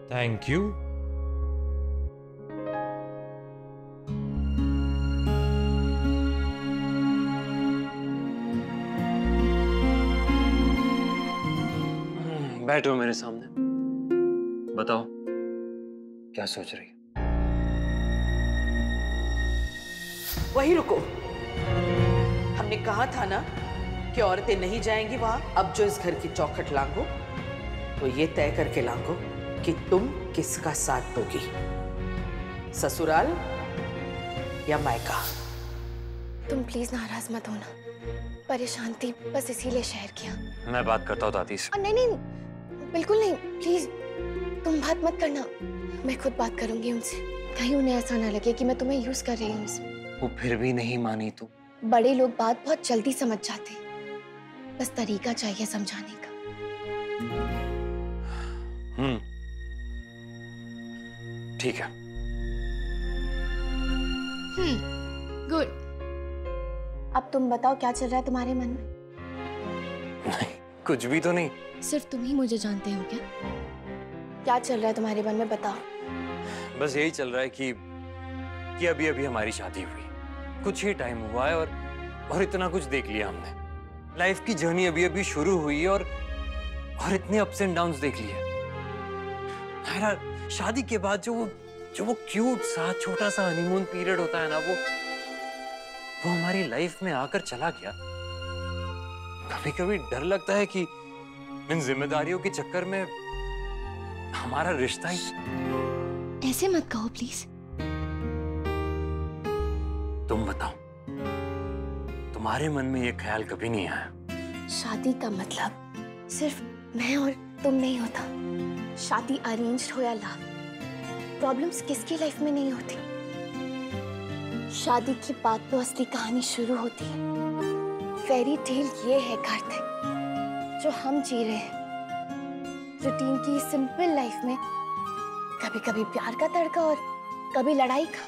Thank you. बैठो मेरे सामने, बताओ क्या सोच रही है? वहीं रुको। हमने कहा था ना कि औरतें नहीं जाएंगी वहां। अब जो इस घर की चौखट लांघो तो ये तय करके लांघो कि तुम किसका साथ दोगी, ससुराल या मायका। तुम प्लीज नाराज मत होना, परेशान थी बस इसीलिए शहर किया। मैं बात करता हूँ दादी से। नहीं नहीं, बिल्कुल नहीं, प्लीज तुम बात मत करना, मैं खुद बात करूंगी उनसे। कहीं उन्हें ऐसा ना लगे कि मैं तुम्हें यूज कर रही हूँ। वो फिर भी नहीं मानी तो? बड़े लोग बात बहुत जल्दी समझ जाते हैं, बस तरीका चाहिए समझाने का। ठीक है। गुड। अब तुम बताओ क्या चल रहा है तुम्हारे मन में? नहीं, कुछ भी तो नहीं। सिर्फ तुम ही मुझे जानते हो क्या? क्या चल रहा है तुम्हारे मन में, बताओ। बस यही चल रहा है कि अभी अभी हमारी शादी हुई, कुछ ही टाइम हुआ है और इतना कुछ देख लिया हमने। लाइफ की जर्नी अभी अभी शुरू हुई और इतने अप्स एंड डाउन्स देख लिए। नायरा, शादी के बाद जो वो क्यूट सा छोटा सा हनीमून पीरियड होता है ना, वो हमारी लाइफ में आकर चला गया। कभी कभी डर लगता है कि इन जिम्मेदारियों के चक्कर में हमारा रिश्ता ही। ऐसे मत कहो प्लीज। तुम बताओ, तुम्हारे मन में ये ख्याल कभी नहीं आया? शादी का मतलब सिर्फ मैं और तुम नहीं होता। शादी अरेंज्ड हो या लव, प्रॉब्लम्स किसकी लाइफ में नहीं होती। शादी के बाद तो असली कहानी शुरू होती है। फेरी टेल ये है कार्तिक, जो हम जी रहे हैं। रूटीन की सिंपल लाइफ में कभी कभी प्यार का तड़का और कभी लड़ाई का।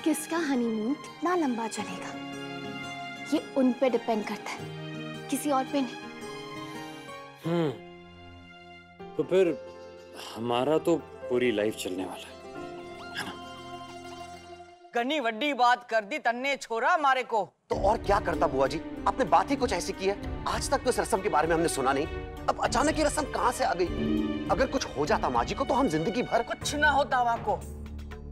किसका हनीमून कितना लंबा चलेगा ये उन पे डिपेंड करता है, किसी और पे नहीं। तो फिर हमारा तो पूरी लाइफ चलने वाला है ना? गनी वड्डी बात कर दी तन्ने छोरा हमारे को। तो और क्या करता बुआ जी, आपने बात ही कुछ ऐसी की है। आज तक तो इस रस्म के बारे में हमने सुना नहीं, अब अचानक ये रस्म कहाँ से आ गई? अगर कुछ हो जाता माँ जी को तो हम जिंदगी भर। कुछ ना होता वहां को,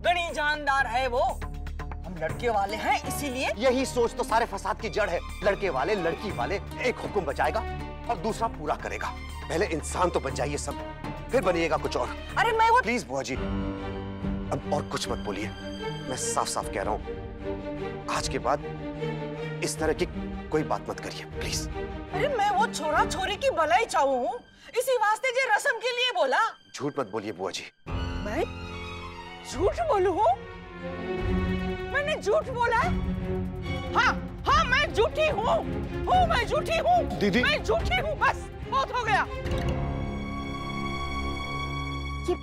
गनी जानदार है वो। हम लड़के वाले हैं इसीलिए। यही सोच तो सारे फसाद की जड़ है। लड़के वाले लड़की वाले, एक हुक्म बचाएगा और दूसरा पूरा करेगा। पहले इंसान तो बन जाइए सब, फिर बनिएगा कुछ और। अरे मैं वो। प्लीज बुआ जी अब और कुछ मत बोलिए, मैं साफ साफ कह रहा हूँ, आज के बाद इस तरह की कोई बात मत करिए प्लीज। अरे मैं वो छोरा छोरी की भलाई चाहूँ हूँ, इसी वास्ते जे रस्म के लिए बोला। झूठ मत बोलिए बुआ जी। मैं झूठ बोलूँ? मैंने झूठ बोला? हाँ हाँ, मैं झूठी हूँ, मैं झूठी हूँ दीदी। मैं झूठी हूँ, बस बहुत हो गया। ये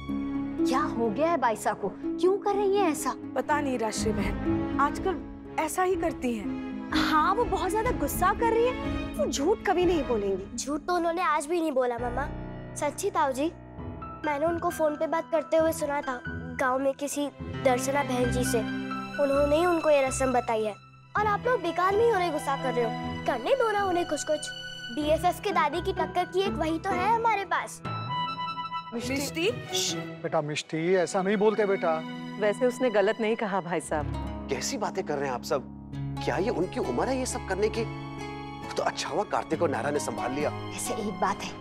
क्या हो गया है बाइसा को, क्यों कर रही है ऐसा? पता नहीं राशि बहन, आजकल ऐसा ही करती हैं। हाँ, वो बहुत ज्यादा गुस्सा कर रही है। वो झूठ कभी नहीं बोलेंगी। झूठ तो उन्होंने आज भी नहीं बोला मामा। सच्ची ताऊ जी, मैंने उनको फोन पे बात करते हुए सुना था गांव में किसी दर्शना बहन जी से। उन्होंने ही उनको ये रस्म बताई है। और आप लोग बेकार में ही उन्हें गुस्सा कर रहे हो। करने दो ना उन्हें कुछ कुछ। बीएफएफ के दादी की टक्कर की एक वही तो है हमारे पास। मिष्टी, बेटा मिष्टी ऐसा नहीं बोलते बेटा। वैसे उसने गलत नहीं कहा भाई साहब। कैसी बातें कर रहे हैं आप सब? क्या ये उनकी उम्र है ये सब करने की? तो अच्छा हुआ कार्तिक को नायरा ने संभाल लिया। ऐसे एक बात है,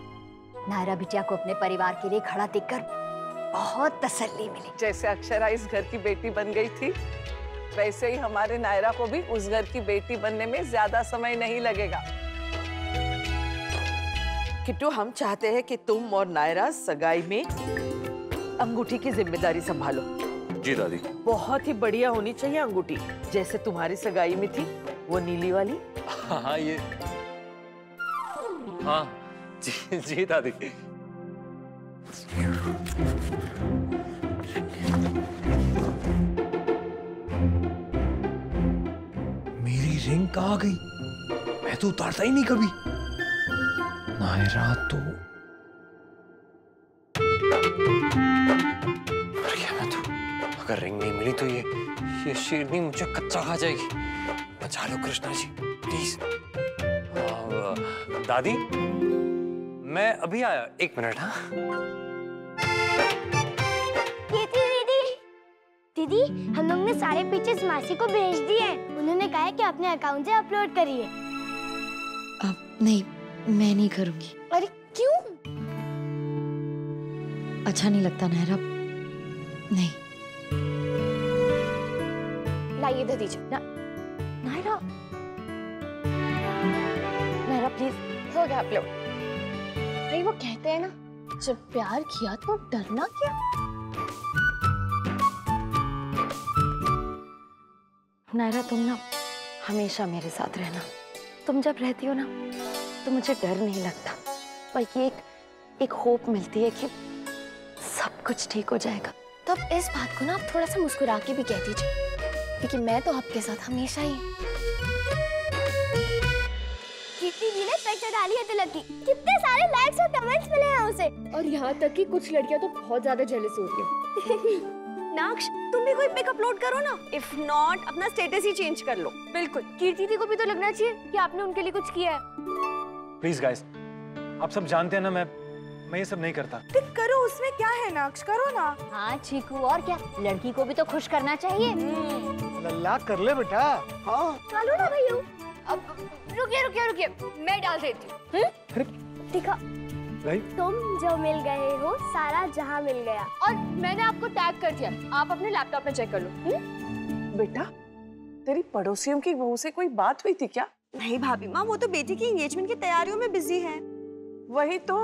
नायरा बिटिया को अपने परिवार के लिए खड़ा देखकर बहुत तसल्ली मिली। जैसे अक्षरा इस घर की बेटी बन गई थी, वैसे ही हमारे नायरा को भी उस घर की बेटी बनने में ज्यादा समय नहीं लगेगा। किट्टू, हम चाहते हैं कि तुम और नायरा सगाई में अंगूठी की जिम्मेदारी संभालो। जी दादी। बहुत ही बढ़िया होनी चाहिए अंगूठी, जैसे तुम्हारी सगाई में थी वो नीली वाली। हाँ ये, हाँ जी जी दादी। मेरी रिंग कहाँ गई? मैं तो उतारता ही नहीं कभी। नायरा तो अगर रिंग नहीं मिली तो ये शेरनी मुझे कच्चा खा जाएगी। बचा लो कृष्णा जी प्लीज। दादी मैं अभी आया, 1 मिनट। हाँ दीदी, हम लोग ने सारे पिक्चर्स मासी को भेज दिए हैं। उन्होंने कहा है कि अपने अकाउंट से अपलोड करिए। अब नहीं, मैं नहीं करूंगी। अरे क्यों? अच्छा नहीं लगता नायरा, नहीं। लाइए दे दीजिए ना। नायरा, नायरा प्लीज, हो गया अपलोड। भाई वो कहते हैं ना, जब प्यार किया तो डरना क्या। नायरा तुम ना हमेशा मेरे साथ रहना। तुम जब रहती हो ना तो मुझे डर नहीं लगता, बल्कि एक होप मिलती है कि सब कुछ ठीक हो जाएगा। तो अब इस बात को ना आप थोड़ा सा मुस्कुरा के भी कह दीजिए, क्योंकि मैं तो आपके साथ हमेशा ही। कीर्ति जी ने पिक्चर डाली है तिलक की, कितने सारे लाइक्स और कमेंट्स मिले हैं उसे। और यहाँ तक कि कुछ लड़कियां तो बहुत ज्यादा जेलस होती हैं। नाक्ष, तुम भी कोई पिक अपलोड करो ना। इफ नॉट, अपना स्टेटस ही चेंज कर लो। बिल्कुल, कीर्ति दी को भी तो लगना चाहिए कि आपने उनके लिए कुछ किया है। प्लीज गाइस, आप सब जानते हैं ना मैं ये सब नहीं करता। पिक करो, उसमें क्या है नाक्ष, करो ना। हाँ चीकू, और क्या, लड़की को भी तो खुश करना चाहिए। लल्ला कर ले बेटा। हाँ चलो ना भैया। अब रुकिए, मैं डाल देती हूँ। दिखा, तुम जो मिल गए हो सारा जहां मिल गया। और मैंने आपको टैग कर दिया, आप अपने लैपटॉप में चेक कर लो। बेटा, तेरी पड़ोसियों की बहू से कोई बात हुई थी क्या? नहीं भाभी माँ, वो तो बेटी की एंगेजमेंट की तैयारियों में बिजी है। वही तो,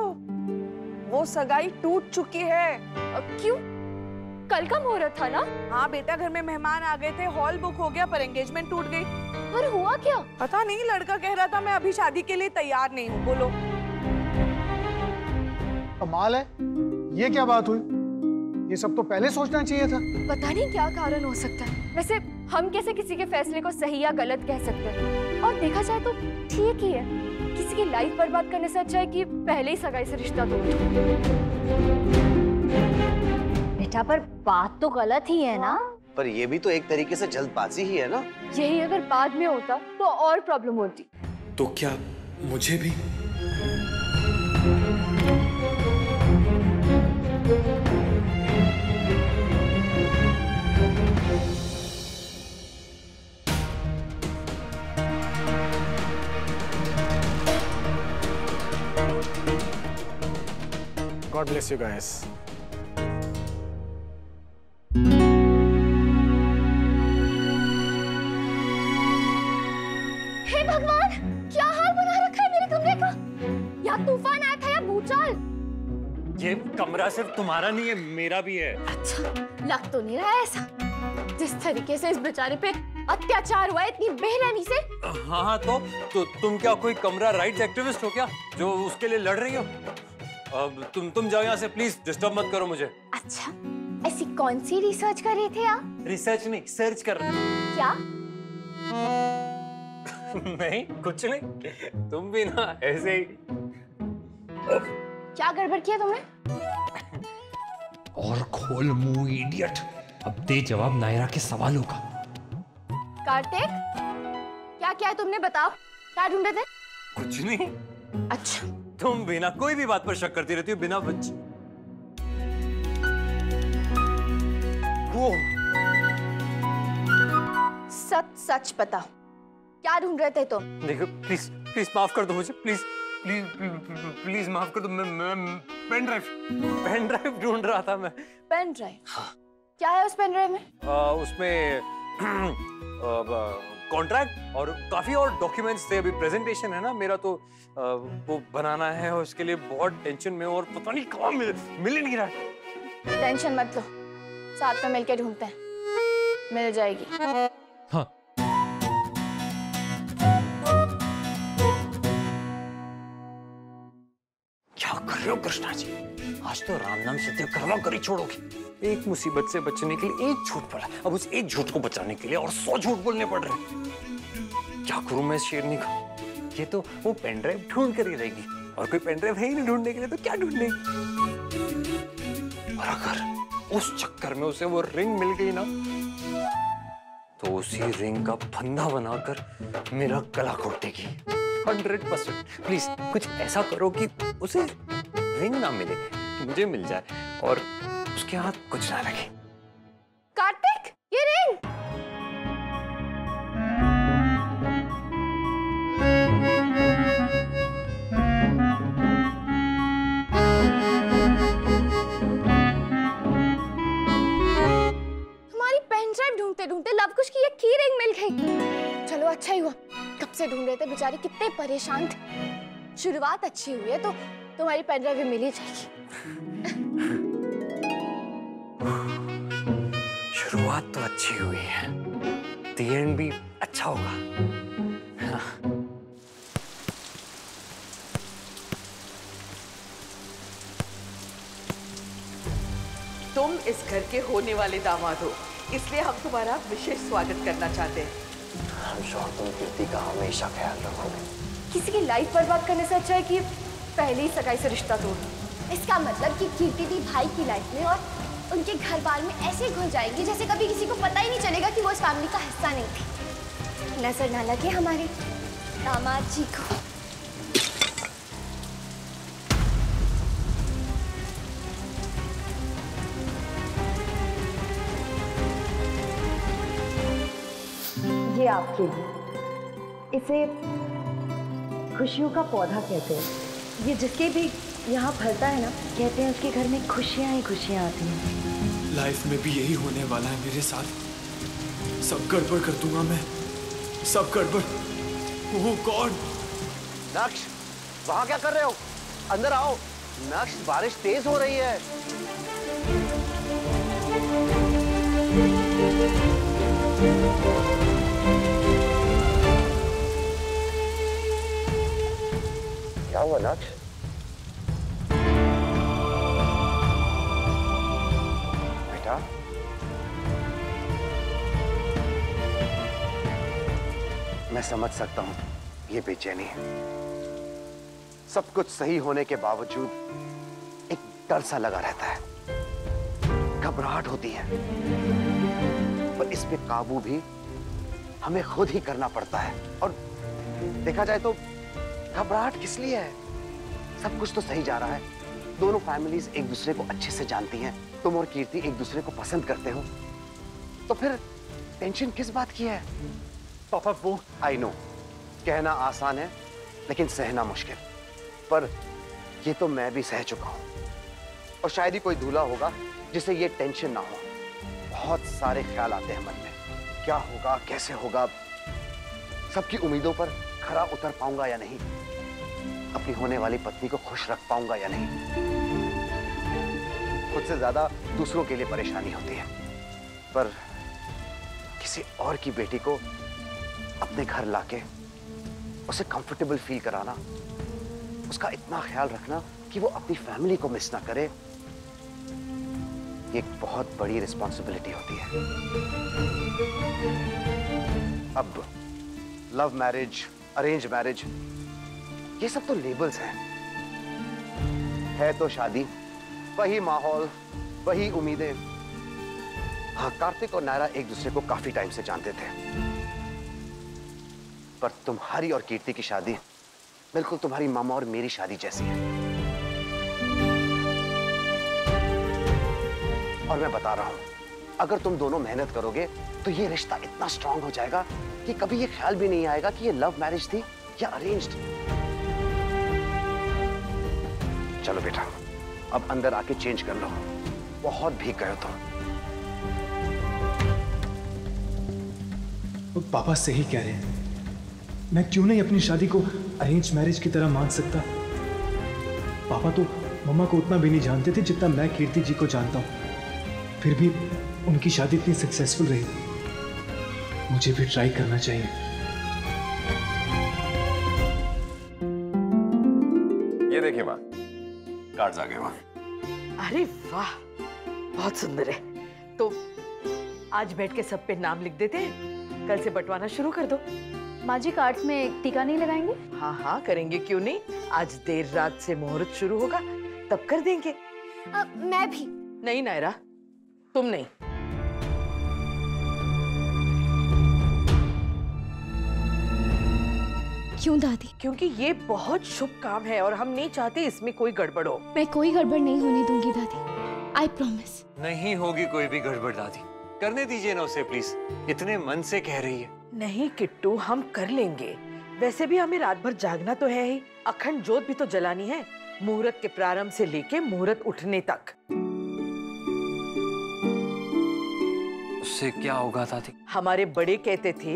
वो सगाई टूट चुकी है। क्यों? कल का मुहूर्त था ना। हाँ बेटा, घर में मेहमान आ गए थे, हॉल बुक हो गया, पर एंगेजमेंट टूट गई। पर हुआ क्या? पता नहीं, लड़का कह रहा था मैं अभी शादी के लिए तैयार नहीं हूँ। बोलो, कमाल है, ये क्या बात हुई? ये सब तो पहले सोचना चाहिए था। पता नहीं क्या कारण हो सकता है। वैसे हम कैसे किसी के फैसले को सही या गलत कह सकते हैं? और देखा जाए तो ठीक ही है, किसी की लाइफ बर्बाद करने से अच्छा है कि पहले ही सगाई से रिश्ता तोड़ दो। बेटा पर बात तो गलत ही है ना। पर ये भी तो एक तरीके से जल्दबाजी ही है ना। यही अगर बाद में होता तो और प्रॉब्लम होती। तो क्या मुझे भी? God bless you guys. हे भगवान, क्या हाल बना रखा है मेरे कमरे का। या तूफान आया था या भूचाल। ये कमरा सिर्फ तुम्हारा नहीं है, मेरा भी है। अच्छा, लग तो नहीं रहा है ऐसा। जिस तरीके से इस बेचारे पे अत्याचार हुआ है, इतनी बेरहमी से। हाँ तो तुम क्या कोई कमरा राइट्स एक्टिविस्ट हो क्या, जो उसके लिए लड़ रही हो? अब तुम जाओ यहाँ से, प्लीज डिस्टर्ब मत करो मुझे। अच्छा, ऐसी कौन सी रिसर्च कर रहे थे आप? रिसर्च नहीं, सर्च कर रहे। क्या? नहीं, कुछ नहीं। तुम भी ना ऐसे ही। क्या गड़बड़ किया तुमने? और खोल मुंह इडियट, अब दे जवाब नायरा के सवालों का। कार्तिक, क्या क्या है तुमने, बताओ, क्या ढूंढ रहे थे? कुछ नहीं। अच्छा, तुम बिना कोई भी बात पर शक करती रहती हो, बिना वजह। वो सच सच बताओ, क्या ढूंढ रहे थे तुम? देखो प्लीज प्लीज माफ कर दो मुझे, प्लीज प्लीज प्लीज माफ कर दो। मैं पेन ड्राइव ढूंढ रहा था मैं। Pen drive? हाँ। क्या है उस पेन ड्राइव में? उसमें कॉन्ट्रैक्ट और काफी और डॉक्यूमेंट्स थे। अभी प्रेजेंटेशन है ना मेरा, तो वो बनाना है और उसके लिए बहुत टेंशन में, और पता नहीं कहाँ मिल ही नहीं रहा। टेंशन मत लो, साथ में मिलके ढूंढते हैं, मिल जाएगी। हाँ। क्या कर रहे हो कृष्णा जी? आज तो राम नाम सत्य करवा कर ही छोड़ोगे। एक मुसीबत से बचने के लिए एक झूठ बोला, अब उस एक झूठ को बचाने के लिए और 100 झूठ बोलने पड़ रहे। क्या करूं मैं इस शेरनी का? ये तो वो पेन ड्राइव ढूंढ कर ही रहेगी, और कोई पेन ड्राइव है ही नहीं ढूंढने के लिए, तो क्या ढूंढेगी? और उस चक्कर में उसे वो रिंग मिल गई ना, तो उसी रिंग का फंदा बनाकर मेरा गला घोट देगी 100%। प्लीज कुछ ऐसा करो कि उसे रिंग ना मिले, मुझे मिल जाए और उसके हाथ कुछ ना लगे। कार्तिक, ये रिंग। हमारी पेन ड्राइव ढूंढते ढूंढते लवकुश की ये की रिंग मिल गई। चलो अच्छा ही हुआ, कब से ढूंढ रहे थे, बेचारे कितने परेशान थे। शुरुआत अच्छी हुई है तो तुम्हारी पेन ड्राइव भी मिल ही जाएगी। शुरुआत तो अच्छी हुई है, द एंड भी अच्छा होगा। तुम इस घर के होने वाले दामाद हो, इसलिए हम तुम्हारा विशेष स्वागत करना चाहते हैं। I'm sure तुम कीर्ति का हमेशा ख्याल रखोगे। किसी की लाइफ बर्बाद करने से अच्छा है कि पहले ही सगाई से रिश्ता तोड़। इसका मतलब कि कीर्ति दी भाई की लाइफ में और उनके घर बार में ऐसे घुल जाएंगी जैसे कभी किसी को पता ही नहीं चलेगा कि वो इस फैमिली का हिस्सा नहीं थी। नजर ना लगे हमारे दामाद जी को। ये आपके लिए, इसे खुशियों का पौधा कहते हैं। ये जिसके भी यहाँ फलता है ना, कहते हैं उसके घर में खुशियाँ ही खुशियाँ आती हैं। लाइफ में भी यही होने वाला है मेरे साथ। सब गड़बड़ कर दूंगा मैं, सब गड़बड़। ओह गॉड। नक्श, वहाँ क्या कर रहे हो? अंदर आओ। नक्श, बारिश तेज हो रही है। क्या हुआ नक्श? बेटा, मैं समझ सकता हूं ये बेचैनी है। सब कुछ सही होने के बावजूद एक डर सा लगा रहता है, घबराहट होती है, पर इस पे काबू भी हमें खुद ही करना पड़ता है। और देखा जाए तो घबराहट किस लिए है? सब कुछ तो सही जा रहा है, दोनों फैमिलीज एक दूसरे को अच्छे से जानती हैं, तुम और कीर्ति एक दूसरे को पसंद करते हो, तो फिर टेंशन किस बात की है? पापा वो आई नो, कहना आसान है लेकिन सहना मुश्किल, पर ये तो मैं भी सह चुका हूं। और शायद ही कोई दूल्हा होगा जिसे ये टेंशन ना हो। बहुत सारे ख्याल आते हैं मन में, क्या होगा, कैसे होगा, सबकी उम्मीदों पर खरा उतर पाऊंगा या नहीं, अपनी होने वाली पत्नी को खुश रख पाऊंगा या नहीं। खुद से ज्यादा दूसरों के लिए परेशानी होती है, पर किसी और की बेटी को अपने घर लाके उसे कंफर्टेबल फील कराना, उसका इतना ख्याल रखना कि वो अपनी फैमिली को मिस ना करे, ये एक बहुत बड़ी रिस्पॉन्सिबिलिटी होती है। अब लव मैरिज, अरेंज मैरिज, ये सब तो लेबल्स हैं। है तो शादी, वही माहौल, वही उम्मीदें। हाँ, कार्तिक और नायरा एक दूसरे को काफी टाइम से जानते थे, पर तुम्हारी और कीर्ति की शादी बिल्कुल तुम्हारी मामा और मेरी शादी जैसी है। और मैं बता रहा हूं, अगर तुम दोनों मेहनत करोगे तो ये रिश्ता इतना स्ट्रांग हो जाएगा कि कभी ये ख्याल भी नहीं आएगा कि ये लव मैरिज थी या अरेंज्ड। चलो बेटा, अब अंदर आके चेंज कर लो, बहुत भीग गए हो तुम। पापा सही कह रहे हैं, मैं क्यों नहीं अपनी शादी को अरेंज मैरिज की तरह मान सकता? पापा तो मम्मा को उतना भी नहीं जानते थे जितना मैं कीर्ति जी को जानता हूँ, फिर भी उनकी शादी इतनी सक्सेसफुल रही। मुझे भी ट्राई करना चाहिए। ये देखिए माँ, कार्ड्स आ गए माँ। अरे वाह, बहुत सुंदर है। तो आज बैठ के सब पे नाम लिख देते हैं, कल से बंटवाना शुरू कर दो। माँ जी, कार्ड्स में टीका नहीं लगाएंगे? हाँ हाँ करेंगे, क्यों नहीं। आज देर रात से मुहूर्त शुरू होगा, तब कर देंगे। मैं भी। नहीं नायरा, तुम नहीं। क्यों दादी? क्योंकि ये बहुत शुभ काम है और हम नहीं चाहते इसमें कोई गड़बड़ हो। मैं कोई गड़बड़ नहीं होने दूंगी दादी, आई प्रॉमिस। नहीं होगी कोई भी गड़बड़ दादी, करने दीजिए ना उसे प्लीज, इतने मन से कह रही है। नहीं किट्टू, हम कर लेंगे। वैसे भी हमें रात भर जागना तो है ही, अखंड जोत भी तो जलानी है, मुहूर्त के प्रारंभ से लेके मुहूर्त उठने तक। उससे क्या होगा दादी? हमारे बड़े कहते थे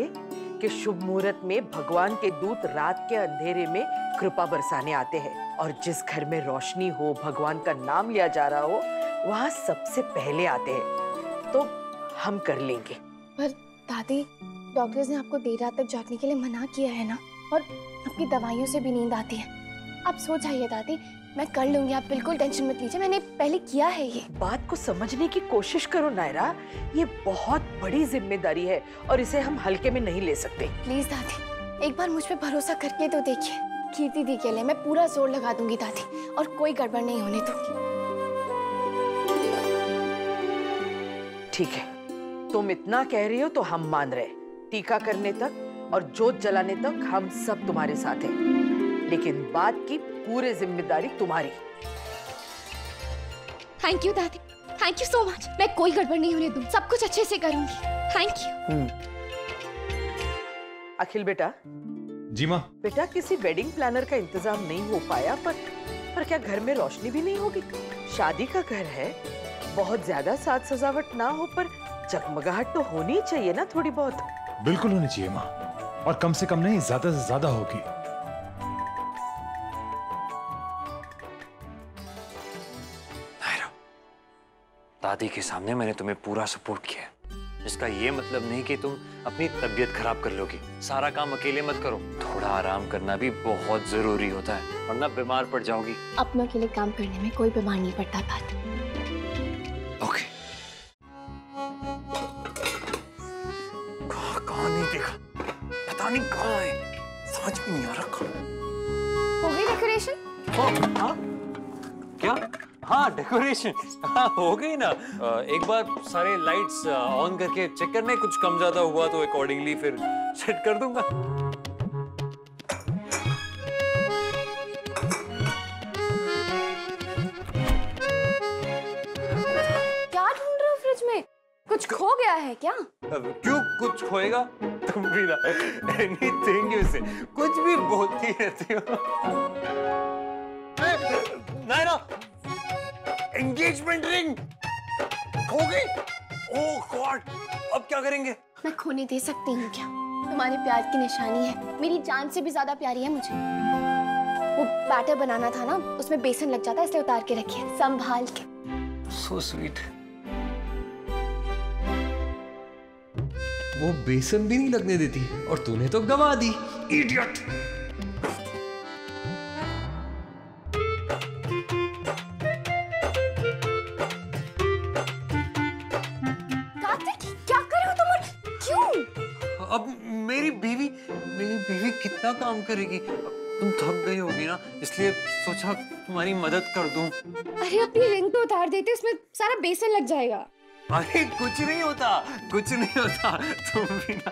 कि शुभ मुहूर्त में भगवान के दूत रात के अंधेरे में कृपा बरसाने आते हैं, और जिस घर में रोशनी हो, भगवान का नाम लिया जा रहा हो, वहाँ सबसे पहले आते हैं। तो हम कर लेंगे। पर दादी, डॉक्टर्स ने आपको देर रात तक जागने के लिए मना किया है ना, और आपकी दवाइयों से भी नींद आती है। आप सो जाइए दादी, मैं कर लूंगी, आप बिल्कुल टेंशन मत लीजिए, मैंने पहले किया है ये। बात को समझने की कोशिश करो नायरा, ये बहुत बड़ी जिम्मेदारी है और इसे हम हल्के में नहीं ले सकते। प्लीज दादी, एक बार मुझ पे भरोसा करके तो देखिए। कीर्ति दी के लिए मैं पूरा जोर लगा दूंगी दादी, और कोई गड़बड़ नहीं होने दूंगी। ठीक है, तुम इतना कह रही हो तो हम मान रहे। टीका करने तक और जोत जलाने तक हम सब तुम्हारे साथ हैं, लेकिन बात की पूरी जिम्मेदारी तुम्हारी। थैंक यू दादी, थैंक यू सो मच। मैं कोई गड़बड़ नहीं होने दूं, सब कुछ अच्छे से करूंगी। Thank you. अखिल बेटा। जी माँ। बेटा, किसी वेडिंग प्लानर का इंतजाम नहीं हो पाया, पर क्या घर में रोशनी भी नहीं होगी? शादी का घर है, बहुत ज्यादा साज सजावट ना हो, पर जगमगाहट तो होनी चाहिए ना थोड़ी बहुत। बिल्कुल होनी चाहिए माँ, और कम से कम नहीं, ज्यादा से ज्यादा होगी। दादी के सामने मैंने तुम्हें पूरा सपोर्ट किया, इसका ये मतलब नहीं कि तुम अपनी तबीयत खराब कर लोगी। सारा काम अकेले मत करो, थोड़ा आराम करना भी बहुत जरूरी होता है, वरना बीमार पड़ जाओगी। अपनों के लिए काम करने में कोई बीमार नहीं पड़ता बात। ओके। कहाँ नहीं देखा, पता नहीं कहाँ है, समझ में नहीं आ रहा। हो गई डेकोरेशन? हाँ? क्या? हाँ, डेकोरेशन हाँ हो गई ना। एक बार सारे लाइट्स ऑन करके चेक करने, कुछ कम ज्यादा हुआ तो अकॉर्डिंगली फिर सेट कर दूंगा। क्या ढूंढ रहे हो फ्रिज में? कुछ खो गया है क्या? क्यों कुछ खोएगा? तुम भी ना एनीथिंग यू से कुछ भी बोलती रहती हो। नायरा, एंगेजमेंट रिंग खो गई। ओह गॉड, अब क्या करेंगे? मैं खोने दे सकती हूँ क्या? तुम्हारे प्यार की निशानी है, मेरी जान से भी ज्यादा प्यारी है मुझे। वो बैटर बनाना था ना, उसमें बेसन लग जाता है, इसलिए उतार के रखिए, संभाल के। So sweet। वो बेसन भी नहीं लगने देती और तूने तो गवा दी, इडियट। अब मेरी बीवी कितना काम करेगी? तुम थक गई होगी ना, इसलिए सोचा तुम्हारी मदद कर दूं। अरे अपनी रिंग तो उतार देते, इसमें सारा बेसन लग जाएगा। अरे कुछ नहीं होता, कुछ नहीं होता, तुम भी ना।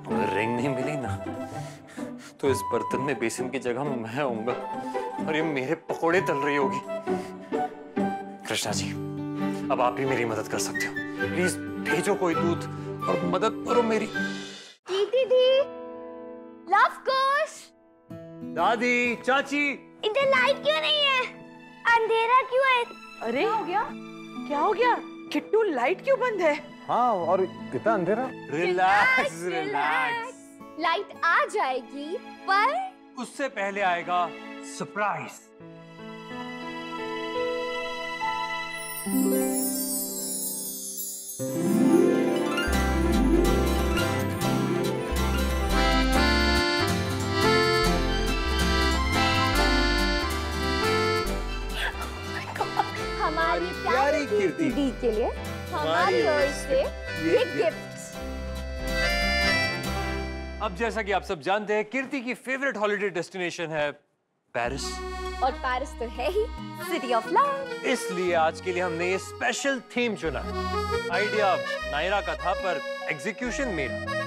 अगर रिंग नहीं मिली ना, तो इस बर्तन में बेसन की जगह मैं आऊंगा और ये मेरे पकोड़े तल रही होगी। कृष्णा जी, अब आप ही मेरी मदद कर सकते हो, प्लीज भेजो कोई दूत और मदद करो मेरी। कीर्ति दी, लव कुश, दादी, चाची, इधर लाइट क्यों नहीं है? अंधेरा क्यों है? अरे हो गया? क्या हो गया? किट्टू, लाइट क्यों बंद है? हाँ, और इतना अंधेरा। रिलैक्स रिलैक्स, लाइट आ जाएगी, पर उससे पहले आएगा सरप्राइज। हमारी प्यारी कीर्ति दी के लिए हमारी ओर से ये गिफ्ट। अब जैसा कि आप सब जानते हैं, कीर्ति की फेवरेट हॉलिडे डेस्टिनेशन है पेरिस। और पेरिस तो है ही सिटी ऑफ लव। इसलिए आज के लिए हमने ये स्पेशल थीम चुना। आइडिया नायरा का था पर एग्जीक्यूशन मेरा।